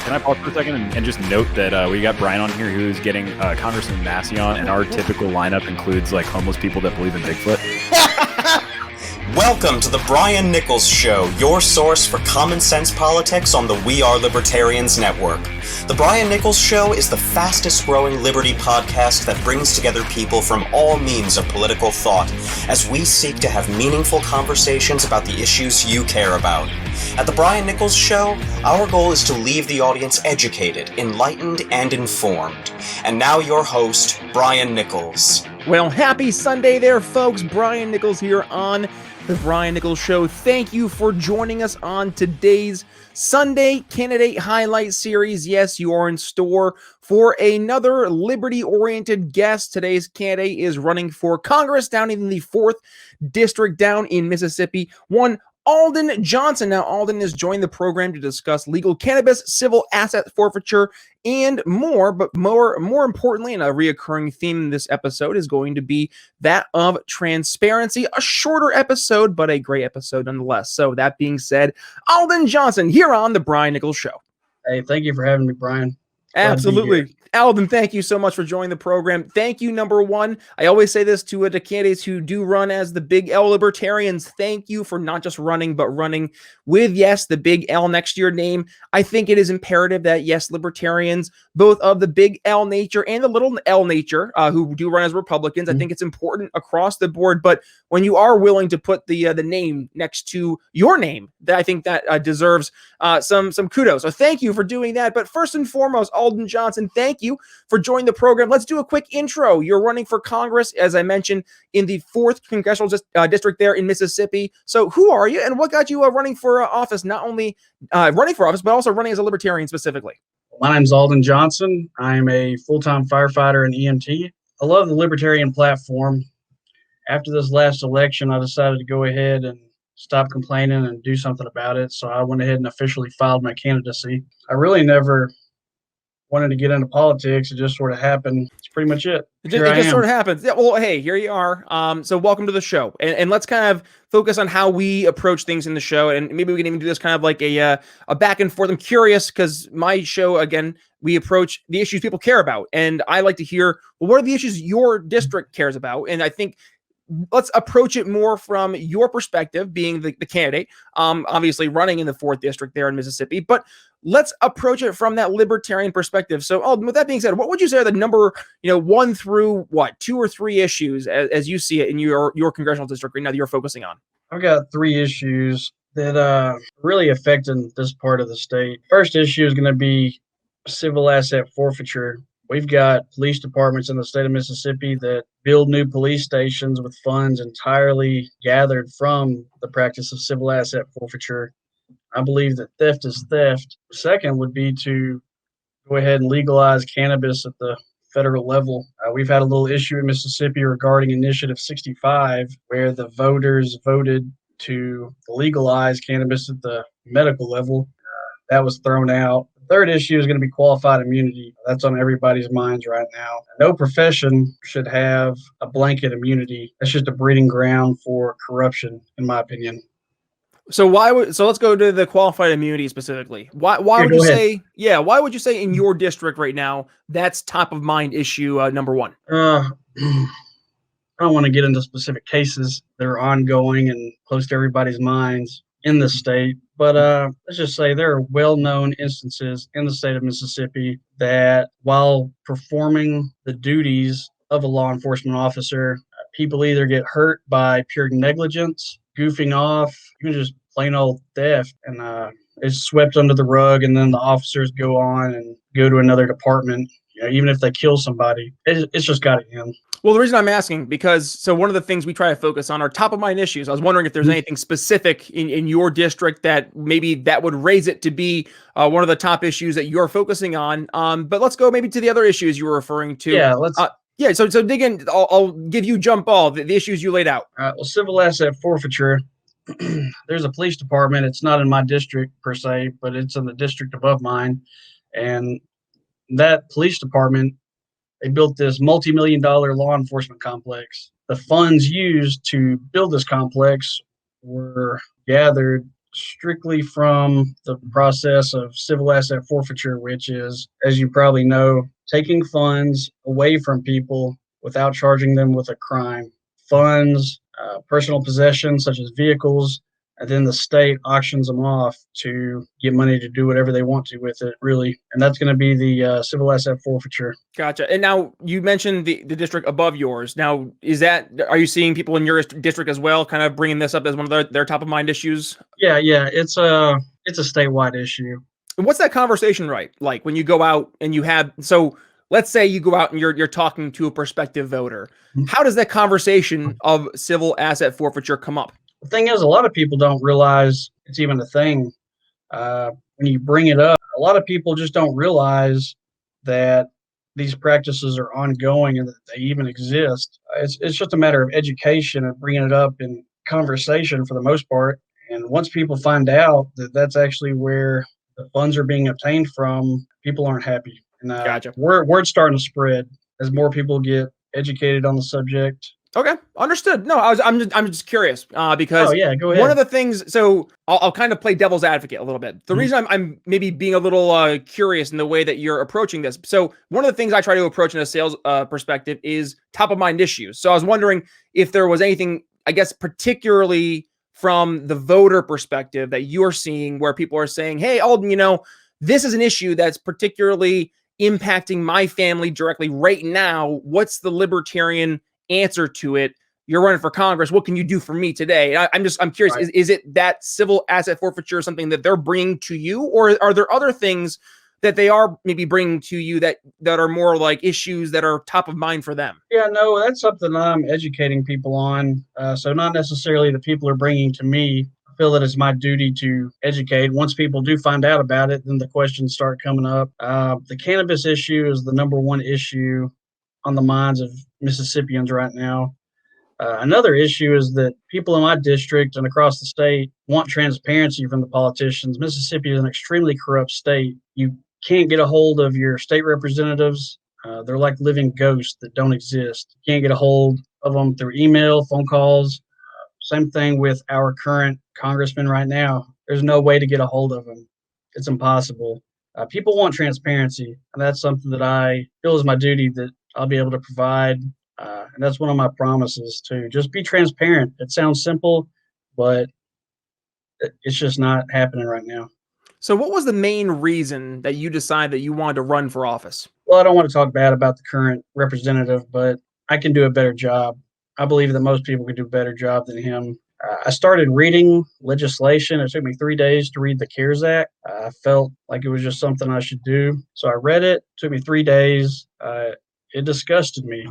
Can I pause for a second and just note that we got Brian on here who's getting Congressman Massey on, and our typical lineup includes like homeless people that believe in Bigfoot. Welcome to the Brian Nichols Show, your source for common sense politics on the We Are Libertarians network. The Brian Nichols Show is the fastest growing liberty podcast that brings together people from all means of political thought as we seek to have meaningful conversations about the issues you care about. At the Brian Nichols Show, our goal is to leave the audience educated, enlightened, and informed. And now your host, Brian Nichols. Well, happy Sunday there, folks. Brian Nichols here on the Brian Nichols Show. Thank you for joining us on today's Sunday Candidate Highlight Series. Yes, you are in store for another liberty-oriented guest. Today's candidate is running for Congress down in the 4th District down in Mississippi. One Alden Johnson. Now, Alden has joined the program to discuss legal cannabis, civil asset forfeiture, and more. But more importantly, and a reoccurring theme in this episode is going to be that of transparency. A shorter episode, but a great episode nonetheless. So that being said, Alden Johnson here on the Brian Nichols Show. Hey, thank you for having me, Brian. Absolutely. Alden, thank you so much for joining the program. Thank you, number one. I always say this to candidates who do run as the Big L Libertarians. Thank you for not just running, but running with, yes, the Big L next to your name. I think it is imperative that, yes, Libertarians, both of the Big L nature and the little L nature, who do run as Republicans, I think it's important across the board. But when you are willing to put the name next to your name, I think that deserves some kudos. So thank you for doing that. But first and foremost, Alden Johnson, thank you for joining the program. Let's do a quick intro. You're running for Congress, as I mentioned, in the 4th Congressional District there in Mississippi. So who are you and what got you running for office, not only running for office, but also running as a Libertarian specifically? My name's Alden Johnson. I'm a full-time firefighter and EMT. I love the Libertarian platform. After this last election, I decided to go ahead and stop complaining and do something about it. So I went ahead and officially filed my candidacy. I really never wanted to get into politics. It just sort of happened. It's pretty much it. It just sort of happens. Yeah, well, hey, here you are. So welcome to the show. And let's kind of focus on how we approach things in the show. And maybe we can even do this kind of like a back and forth. I'm curious because my show, again, we approach the issues people care about. And I like to hear, well, what are the issues your district cares about? And I think let's approach it more from your perspective, being the candidate, obviously running in the 4th District there in Mississippi, but let's approach it from that libertarian perspective. So, Alden, with that being said, what would you say are the number, 1 through 2 or 3 issues as you see it in your congressional district right now that you're focusing on? I've got 3 issues that really affecting this part of the state. First issue is going to be civil asset forfeiture. We've got police departments in the state of Mississippi that build new police stations with funds entirely gathered from the practice of civil asset forfeiture. I believe that theft is theft. Second would be to go ahead and legalize cannabis at the federal level. We've had a little issue in Mississippi regarding Initiative 65, where the voters voted to legalize cannabis at the medical level. That was thrown out. Third issue is going to be qualified immunity. That's on everybody's minds right now. No profession should have a blanket immunity. That's just a breeding ground for corruption, in my opinion. So let's go to the qualified immunity specifically. Why would you say, why would you say in your district right now, that's top of mind issue number 1? I don't want to get into specific cases that are ongoing and close to everybody's minds in the state, but let's just say there are well-known instances in the state of Mississippi that while performing the duties of a law enforcement officer, people either get hurt by pure negligence, goofing off, even just plain old theft, and it's swept under the rug, and then the officers go on and go to another department. Even if they kill somebody, it's just got to end. Well, the reason I'm asking, because one of the things we try to focus on are top of mind issues. I was wondering if there's anything specific in your district that maybe that would raise it to be one of the top issues that you're focusing on. But let's go maybe to the other issues you were referring to. Yeah, let's. So dig in. I'll give you jump ball, the issues you laid out. All right. Well, civil asset forfeiture. There's a police department. It's not in my district per se, but it's in the district above mine. And that police department, they built this multi-million-dollar law enforcement complex. The funds used to build this complex were gathered strictly from the process of civil asset forfeiture, which is, as you probably know, taking funds away from people without charging them with a crime. Funds, personal possessions such as vehicles, and then the state auctions them off to get money to do whatever they want to with it, really. And that's going to be the civil asset forfeiture. Gotcha. And now you mentioned the district above yours. Now, are you seeing people in your district as well, kind of bringing this up as one of their top of mind issues? Yeah, it's a statewide issue. And what's that conversation like when you go out and so let's say you go out and you're talking to a prospective voter. How does that conversation of civil asset forfeiture come up? The thing is, a lot of people don't realize it's even a thing. When you bring it up, a lot of people just don't realize that these practices are ongoing and that they even exist. It's just a matter of education and bringing it up in conversation for the most part. And once people find out that that's actually where the funds are being obtained from, people aren't happy. And Gotcha. Word's starting to spread as more people get educated on the subject. Okay, understood. No, I'm just curious because yeah, go ahead. One of the things, so I'll kind of play devil's advocate a little bit. The reason I'm maybe being a little curious in the way that you're approaching this. So one of the things I try to approach in a sales perspective is top of mind issues. So I was wondering if there was anything, I guess, particularly from the voter perspective that you're seeing where people are saying, hey, Alden, this is an issue that's particularly impacting my family directly right now. What's the libertarian answer to it? You're running for Congress. What can you do for me today? I'm curious. Right. Is it that civil asset forfeiture something that they're bringing to you, or are there other things that they are maybe bringing to you that are more like issues that are top of mind for them? Yeah, no, that's something I'm educating people on. So not necessarily the people are bringing to me. I feel that it's my duty to educate. Once people do find out about it, then the questions start coming up. The cannabis issue is the number one issue on the minds of Mississippians right now. Another issue is that people in my district and across the state want transparency from the politicians. Mississippi is an extremely corrupt state. You can't get a hold of your state representatives. They're like living ghosts that don't exist. You can't get a hold of them through email, phone calls. Same thing with our current congressman right now. There's no way to get a hold of him. It's impossible. People want transparency, and that's something that I feel is my duty that I'll be able to provide. And that's one of my promises too. Just be transparent. It sounds simple, but it's just not happening right now. So what was the main reason that you decided that you wanted to run for office? Well, I don't want to talk bad about the current representative, but I can do a better job. I believe that most people can do a better job than him. I started reading legislation. It took me 3 days to read the CARES Act. I felt like it was just something I should do. So I read it. It took me 3 days. It disgusted me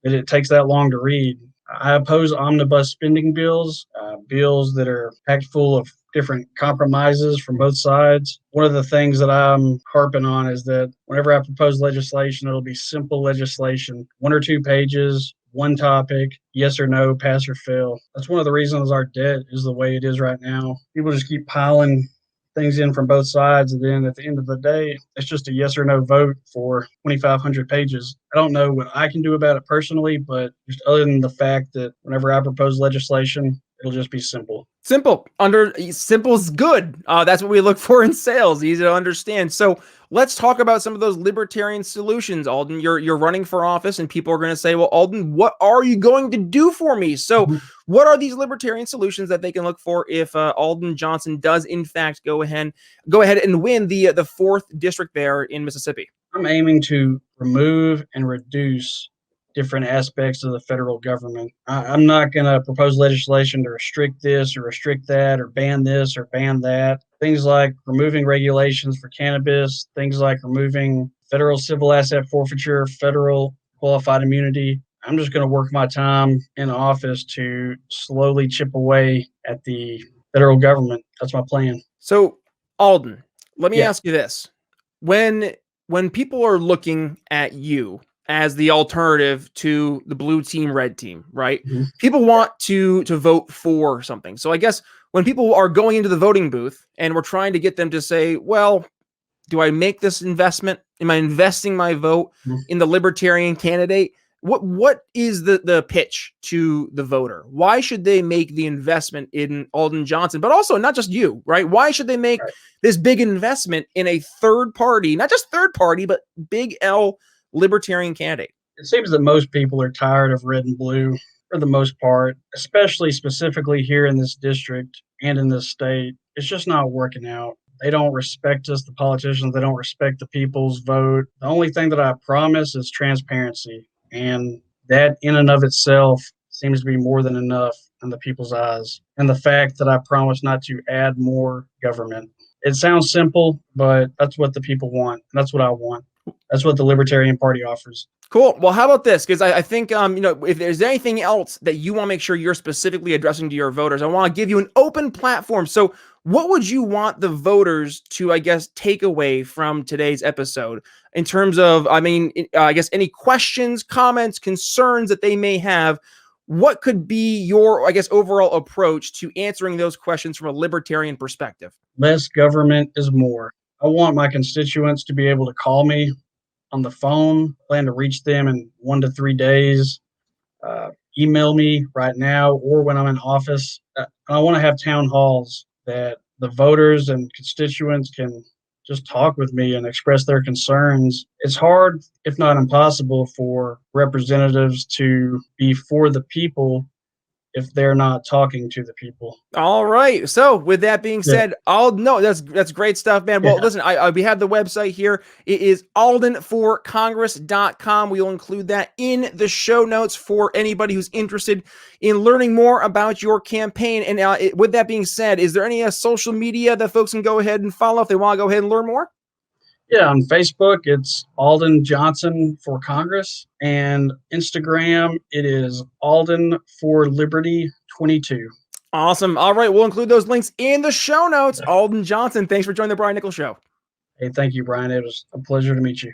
that it takes that long to read. I oppose omnibus spending bills, bills that are packed full of different compromises from both sides. One of the things that I'm harping on is that whenever I propose legislation, it'll be simple legislation, 1 or 2 pages, one topic, yes or no, pass or fail. That's one of the reasons our debt is the way it is right now. People just keep piling things in from both sides, and then at the end of the day, it's just a yes or no vote for 2,500 pages. I don't know what I can do about it personally, but just other than the fact that whenever I propose legislation, it'll just be simple. Simple is good. That's what we look for in sales. Easy to understand. So let's talk about some of those libertarian solutions. Alden, you're running for office, and people are going to say, "Well, Alden, what are you going to do for me?" So, what are these libertarian solutions that they can look for if Alden Johnson does in fact go ahead and win the 4th district there in Mississippi? I'm aiming to remove and reduce different aspects of the federal government. I'm not going to propose legislation to restrict this or restrict that or ban this or ban that. Things like removing regulations for cannabis, things like removing federal civil asset forfeiture, federal qualified immunity. I'm just going to work my time in office to slowly chip away at the federal government. That's my plan. So, Alden, let me ask you this. When people are looking at you as the alternative to the blue team, red team, right? Mm-hmm. People want to vote for something. So I guess when people are going into the voting booth and we're trying to get them to say, well, do I make this investment? Am I investing my vote in the libertarian candidate? what is the pitch to the voter? Why should they make the investment in Alden Johnson? But also not just you, right? Why should they make this big investment in a third party, not just third party, but big L libertarian candidate? It seems that most people are tired of red and blue for the most part, especially specifically here in this district and in this state. It's just not working out. They don't respect us, the politicians. They don't respect the people's vote. The only thing that I promise is transparency. And that in and of itself seems to be more than enough in the people's eyes. And the fact that I promise not to add more government. It sounds simple, but that's what the people want. That's what I want. That's what the Libertarian Party offers. Cool. Well, how about this? Because I think, if there's anything else that you want to make sure you're specifically addressing to your voters, I want to give you an open platform. So what would you want the voters to, I guess, take away from today's episode in terms of, I guess, any questions, comments, concerns that they may have? What could be your, I guess, overall approach to answering those questions from a libertarian perspective? Less government is more. I want my constituents to be able to call me on the phone. Plan to reach them in 1 to 3 days. Email me right now or when I'm in office. I want to have town halls that the voters and constituents can just talk with me and express their concerns. It's hard, if not impossible, for representatives to be for the people if they're not talking to the people. All right. So with that being said, that's great stuff, man. Well, listen, we have the website here. It is aldenforcongress.com. We'll include that in the show notes for anybody who's interested in learning more about your campaign. And with that being said, is there any social media that folks can go ahead and follow if they want to go ahead and learn more? Yeah, on Facebook, it's Alden Johnson for Congress. And Instagram, it is Alden for Liberty 22. Awesome. All right. We'll include those links in the show notes. Alden Johnson, thanks for joining the Brian Nichols Show. Hey, thank you, Brian. It was a pleasure to meet you.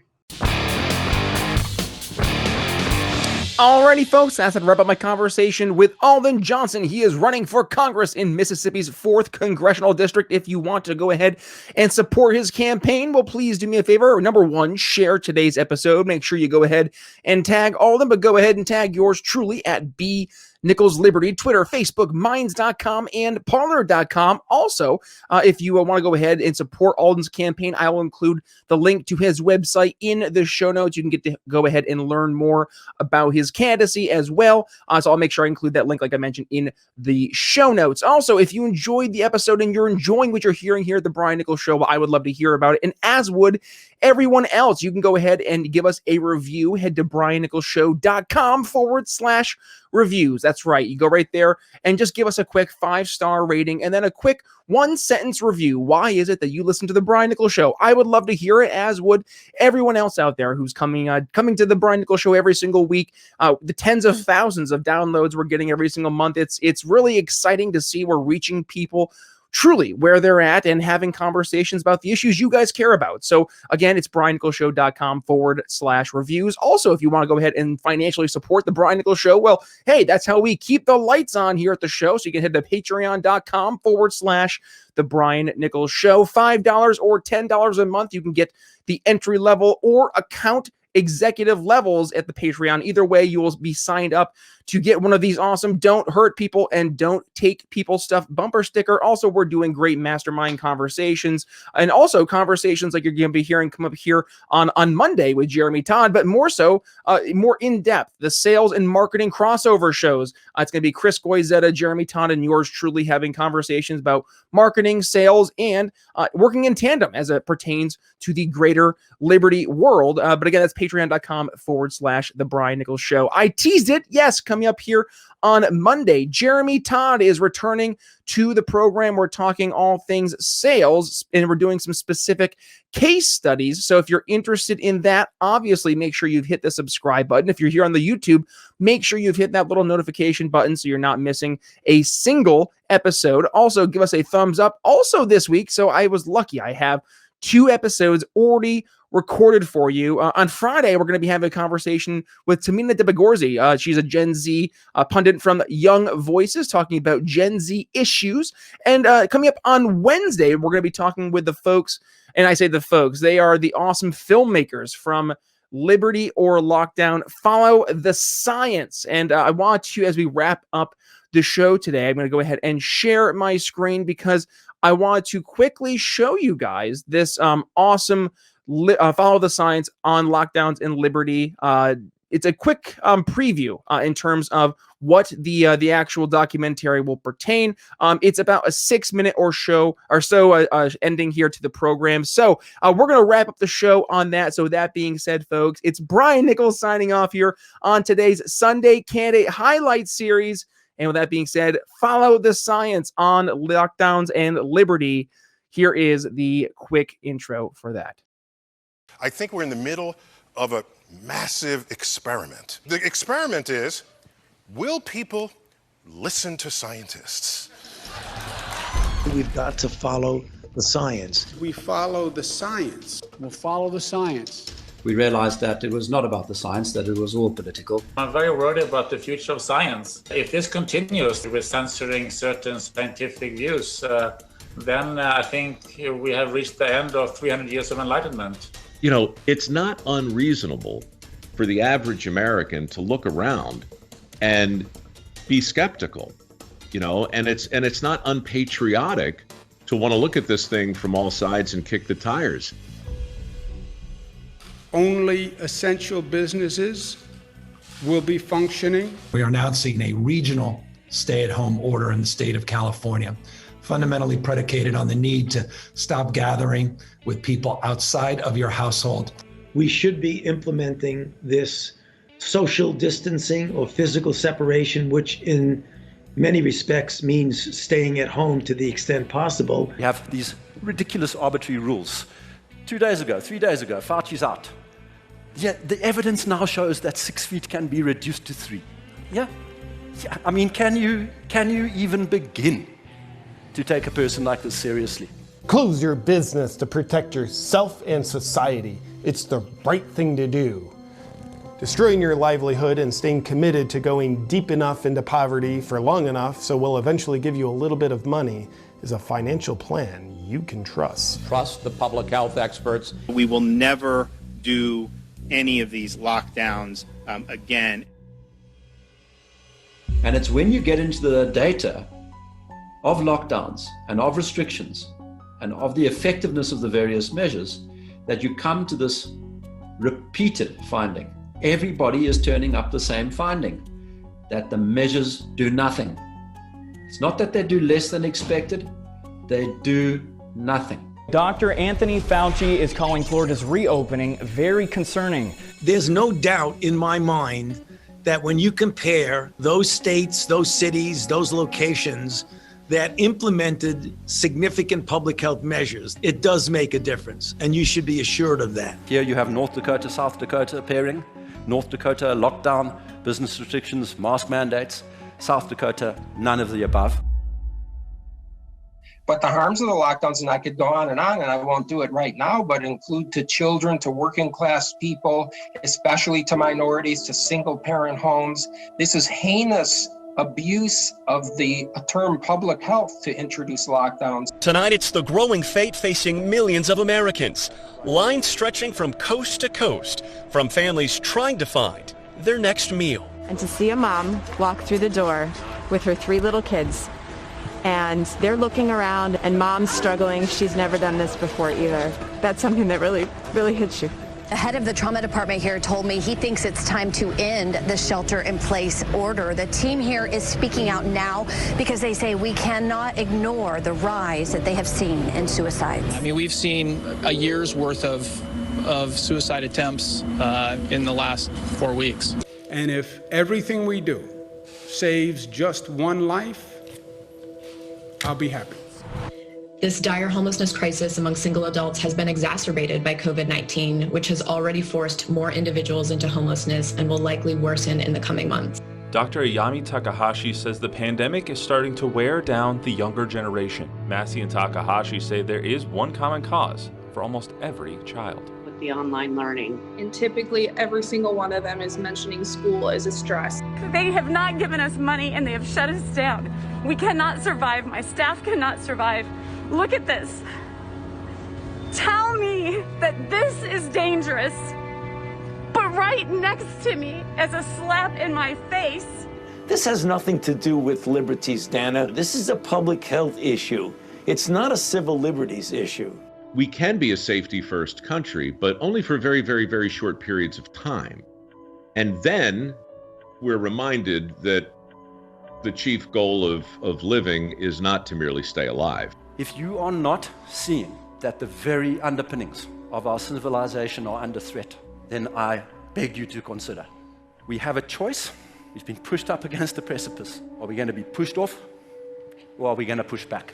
Alrighty, folks, that's to wrap up my conversation with Alden Johnson. He is running for Congress in Mississippi's 4th Congressional District. If you want to go ahead and support his campaign, well, please do me a favor. Number one, share today's episode. Make sure you go ahead and tag Alden, but go ahead and tag yours truly at B Nichols Liberty, Twitter, Facebook, Minds.com, and Parler.com. Also, if you want to go ahead and support Alden's campaign, I will include the link to his website in the show notes. You can get to go ahead and learn more about his candidacy as well. So I'll make sure I include that link, like I mentioned, in the show notes. Also, if you enjoyed the episode and you're enjoying what you're hearing here at the Brian Nichols Show, well, I would love to hear about it. And as would everyone else, you can go ahead and give us a review. Head to briannicholsshow.com/reviews. That's right. You go right there and just give us a quick 5-star rating and then a quick 1-sentence review. Why is it that you listen to the Brian Nichols Show? I would love to hear it, as would everyone else out there who's coming to the Brian Nichols Show every single week. The tens of thousands of downloads we're getting every single month. It's really exciting to see we're reaching people truly where they're at and having conversations about the issues you guys care about. So again, it's briannicholsshow.com/reviews. Also, if you want to go ahead and financially support the Brian Nichols Show, well, hey, that's how we keep the lights on here at the show. So you can head to patreon.com/the Brian Nichols Show. $5 or $10 a month. You can get the entry level or account executive levels at the Patreon. Either way, you will be signed up to get one of these awesome Don't Hurt People and Don't Take People Stuff bumper sticker. Also, we're doing great mastermind conversations and also conversations like you're going to be hearing come up here on Monday with Jeremy Todd, but more so, more in-depth, the sales and marketing crossover shows. It's going to be Chris Goizetta, Jeremy Todd, and yours truly having conversations about marketing, sales, and working in tandem as it pertains to the greater Liberty world. But again, that's patreon.com/the Brian Nichols Show. I teased it. Yes, coming up here on Monday, Jeremy Todd is returning to the program. We're talking all things sales, and we're doing some specific case studies. So if you're interested in that, obviously make sure you've hit the subscribe button. If you're here on the YouTube, make sure you've hit that little notification button so you're not missing a single episode. Also, give us a thumbs up. Also this week, so I was lucky, I have 2 episodes already recorded for you. On Friday, we're going to be having a conversation with Tamina Debagorzi. She's a Gen Z pundit from Young Voices, talking about Gen Z issues. And coming up on Wednesday, we're going to be talking with the folks, and I say the folks, they are the awesome filmmakers from liberty or lockdown. Follow the science. And I want to, as we wrap up the show today, I'm going to go ahead and share my screen because I want to quickly show you guys this awesome follow the science on lockdowns and liberty. It's a quick preview in terms of what the actual documentary will pertain. It's about a 6-minute or so ending here to the program. So we're going to wrap up the show on that. So that being said, folks, it's Brian Nichols signing off here on today's Sunday Candidate Highlight Series. And with that being said, follow the science on lockdowns and liberty. Here is the quick intro for that. I think we're in the middle of a massive experiment. The experiment is, will people listen to scientists? We've got to follow the science. We follow the science. We'll follow the science. We realized that it was not about the science, that it was all political. I'm very worried about the future of science. If this continues with censoring certain scientific views, then I think we have reached the end of 300 years of enlightenment. You know, it's not unreasonable for the average American to look around and be skeptical, you know, and it's not unpatriotic to want to look at this thing from all sides and kick the tires. Only essential businesses will be functioning. We are announcing a regional stay-at-home order in the state of California, fundamentally predicated on the need to stop gathering with people outside of your household. We should be implementing this social distancing or physical separation, which in many respects means staying at home to the extent possible. We have these ridiculous arbitrary rules. 2 days ago, 3 days ago, Fauci's out. Yeah, the evidence now shows that 6 feet can be reduced to 3. Yeah. I mean, can you even begin to take a person like this seriously? Close your business to protect yourself and society. It's the right thing to do. Destroying your livelihood and staying committed to going deep enough into poverty for long enough so we'll eventually give you a little bit of money is a financial plan you can trust. Trust the public health experts. We will never do any of these lockdowns again. And it's when you get into the data of lockdowns and of restrictions and of the effectiveness of the various measures that you come to this repeated finding. Everybody is turning up the same finding, that the measures do nothing. It's not that they do less than expected, they do nothing. Dr. Anthony Fauci is calling Florida's reopening very concerning. There's no doubt in my mind that when you compare those states, those cities, those locations that implemented significant public health measures, it does make a difference, and you should be assured of that. Here you have North Dakota, South Dakota appearing. North Dakota, lockdown, business restrictions, mask mandates. South Dakota, none of the above. But the harms of the lockdowns, and I could go on, and I won't do it right now, but include to children, to working class people, especially to minorities, to single parent homes. This is heinous abuse of the term public health to introduce lockdowns. Tonight, it's the growing fate facing millions of Americans. Lines stretching from coast to coast, from families trying to find their next meal. And to see a mom walk through the door with her 3 little kids, and they're looking around, and mom's struggling. She's never done this before either. That's something that really, really hits you. The head of the trauma department here told me he thinks it's time to end the shelter-in-place order. The team here is speaking out now because they say we cannot ignore the rise that they have seen in suicides. I mean, we've seen a year's worth of suicide attempts in the last 4 weeks. And if everything we do saves just one life, I'll be happy. This dire homelessness crisis among single adults has been exacerbated by COVID-19, which has already forced more individuals into homelessness and will likely worsen in the coming months. Dr. Ayami Takahashi says the pandemic is starting to wear down the younger generation. Massey and Takahashi say there is one common cause for almost every child. With the online learning. And typically every single one of them is mentioning school as a stress. They have not given us money and they have shut us down. We cannot survive. My staff cannot survive. Look at this. Tell me that this is dangerous. right next to me as a slap in my face. This has nothing to do with liberties, Dana. This is a public health issue. It's not a civil liberties issue. We can be a safety first country, but only for very, very, very short periods of time. And then we're reminded that the chief goal of living is not to merely stay alive. If you are not seeing that the very underpinnings of our civilization are under threat, then I beg you to consider. We have a choice. We've been pushed up against the precipice. Are we going to be pushed off, or are we going to push back?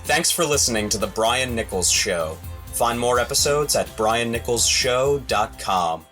Thanks for listening to The Brian Nichols Show. Find more episodes at briannicholsshow.com.